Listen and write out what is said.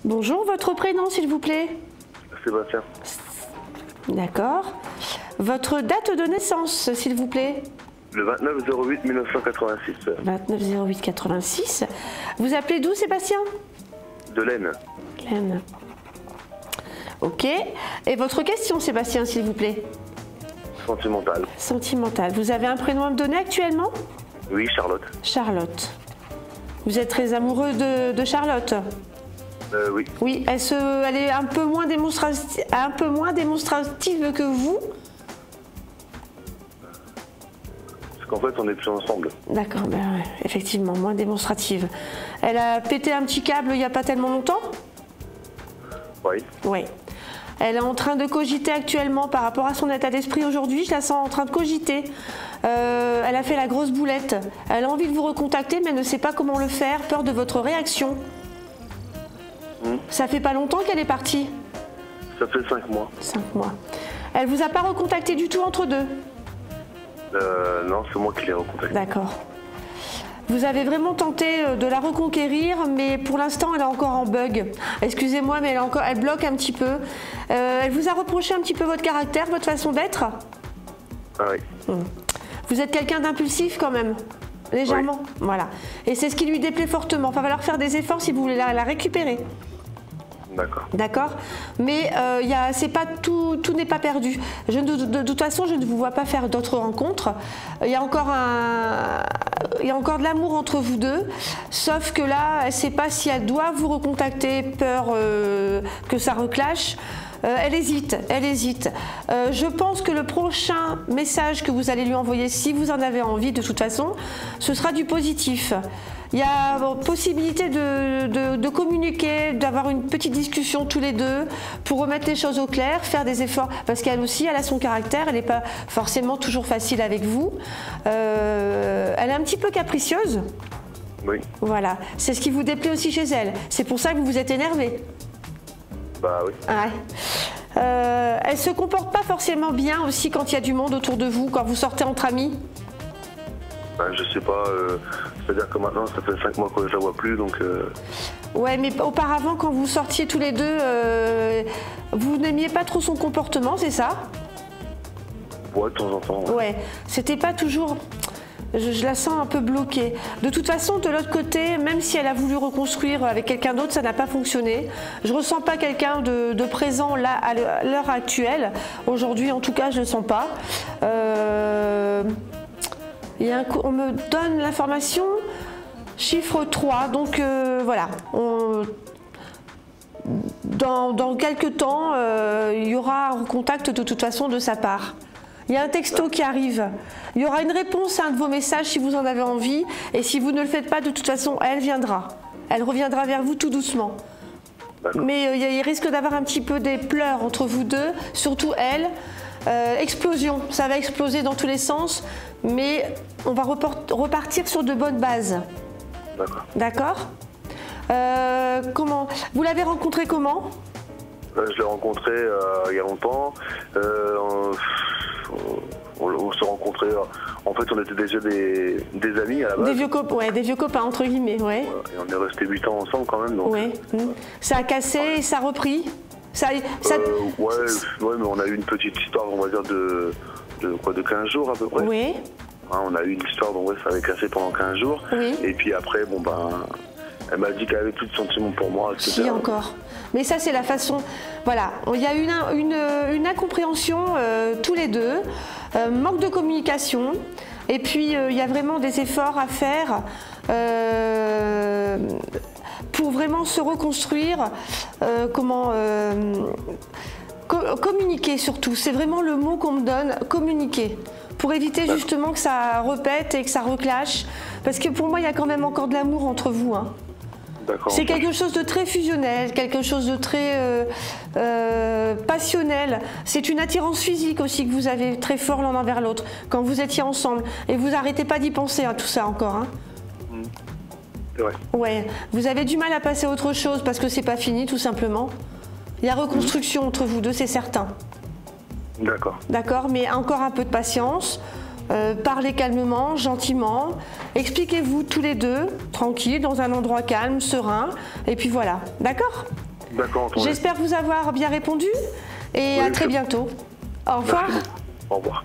Bonjour, votre prénom s'il vous plaît? Sébastien. D'accord. Votre date de naissance s'il vous plaît? Le 29/08/1986. 29/08/86. Vous appelez d'où Sébastien? De l'Aisne. L'Aisne. Ok. Et votre question Sébastien s'il vous plaît? Sentimental. Sentimental. Vous avez un prénom à me donner actuellement? Oui, Charlotte. Charlotte. Vous êtes très amoureux de Charlotte? Oui. Oui, elle est un peu moins démonstrative que vous? Parce qu'en fait, on n'est plus ensemble. D'accord, ben ouais, effectivement, moins démonstrative. Elle a pété un petit câble il n'y a pas tellement longtemps? Oui. Oui. Elle est en train de cogiter actuellement par rapport à son état d'esprit aujourd'hui. Je la sens en train de cogiter. Elle a fait la grosse boulette. Elle a envie de vous recontacter, mais elle ne sait pas comment le faire. Peur de votre réaction. Ça fait pas longtemps qu'elle est partie? Ça fait 5 mois. 5 mois. Elle vous a pas recontacté du tout entre deux? Non, c'est moi qui l'ai recontacté. D'accord. Vous avez vraiment tenté de la reconquérir, mais pour l'instant, elle est encore en bug. Excusez-moi, mais elle bloque un petit peu. Elle vous a reproché un petit peu votre caractère, votre façon d'être? Ah oui. Vous êtes quelqu'un d'impulsif quand même? Légèrement? Oui. Voilà. Et c'est ce qui lui déplaît fortement. Il va falloir faire des efforts si vous voulez la récupérer. D'accord. D'accord. Mais c'est pas tout n'est pas perdu. De toute façon, je ne vous vois pas faire d'autres rencontres. Il y a encore de l'amour entre vous deux. Sauf que là, elle ne sait pas si elle doit vous recontacter, peur que ça reclash. Elle hésite. Je pense que le prochain message que vous allez lui envoyer, si vous en avez envie de toute façon, ce sera du positif. Il y a possibilité de communiquer, d'avoir une petite discussion tous les deux pour remettre les choses au clair, faire des efforts, parce qu'elle aussi, elle a son caractère, elle n'est pas forcément toujours facile avec vous. Elle est un petit peu capricieuse. Oui. Voilà, c'est ce qui vous déplaît aussi chez elle. C'est pour ça que vous vous êtes énervé. Bah oui. Ouais. Elle se comporte pas forcément bien aussi quand il y a du monde autour de vous, quand vous sortez entre amis? Je sais pas, c'est-à-dire que maintenant ça fait 5 mois que je la vois plus, donc... Ouais, mais auparavant quand vous sortiez tous les deux, vous n'aimiez pas trop son comportement, c'est ça? Ouais, de temps en temps. Ouais, c'était pas toujours... Je la sens un peu bloquée. De toute façon, de l'autre côté, même si elle a voulu reconstruire avec quelqu'un d'autre, ça n'a pas fonctionné. Je ressens pas quelqu'un de présent là à l'heure actuelle. Aujourd'hui, en tout cas, je le sens pas. On me donne l'information, chiffre 3, donc voilà. Dans quelques temps, il y aura un contact de toute façon de sa part. Il y a un texto qui arrive. Il y aura une réponse à un de vos messages si vous en avez envie. Et si vous ne le faites pas, de toute façon, elle viendra. Elle reviendra vers vous tout doucement. Mais il risque d'avoir un petit peu des pleurs entre vous deux, surtout elle. Explosion, ça va exploser dans tous les sens, mais on va repartir sur de bonnes bases. D'accord. Comment? Vous l'avez rencontré comment? Je l'ai rencontré il y a longtemps. On se rencontrait, en fait on était déjà des amis à la base. Des vieux copains entre guillemets, ouais. Et on est restés 8 ans ensemble quand même. Donc, ouais. Ça a cassé et ça a repris? Ouais, mais on a eu une petite histoire, on va dire, de 15 jours à peu près. Oui. On a eu une histoire, donc ouais, ça avait cassé pendant 15 jours. Oui. Et puis après, elle m'a dit qu'elle avait plus de sentiments pour moi, etc. Si, encore. Mais ça, c'est la façon... Voilà, il y a une incompréhension tous les deux, manque de communication, et puis il y a vraiment des efforts à faire pour vraiment se reconstruire, communiquer surtout. C'est vraiment le mot qu'on me donne, communiquer. Pour éviter justement que ça repète et que ça reclash. Parce que pour moi, il y a quand même encore de l'amour entre vous. Hein. C'est quelque chose de très fusionnel, quelque chose de très passionnel. C'est une attirance physique aussi que vous avez très fort l'un envers l'autre quand vous étiez ensemble. Et vous n'arrêtez pas d'y penser à tout ça encore. Hein. Ouais. Ouais. Vous avez du mal à passer à autre chose parce que c'est pas fini tout simplement. Il y a reconstruction entre vous deux, c'est certain. D'accord. D'accord, mais encore un peu de patience. Parlez calmement, gentiment. Expliquez-vous tous les deux, tranquille, dans un endroit calme, serein. Et puis voilà. D'accord ? D'accord, entendu. J'espère vous avoir bien répondu et Oui, à très bientôt. Au revoir. Merci beaucoup. Au revoir.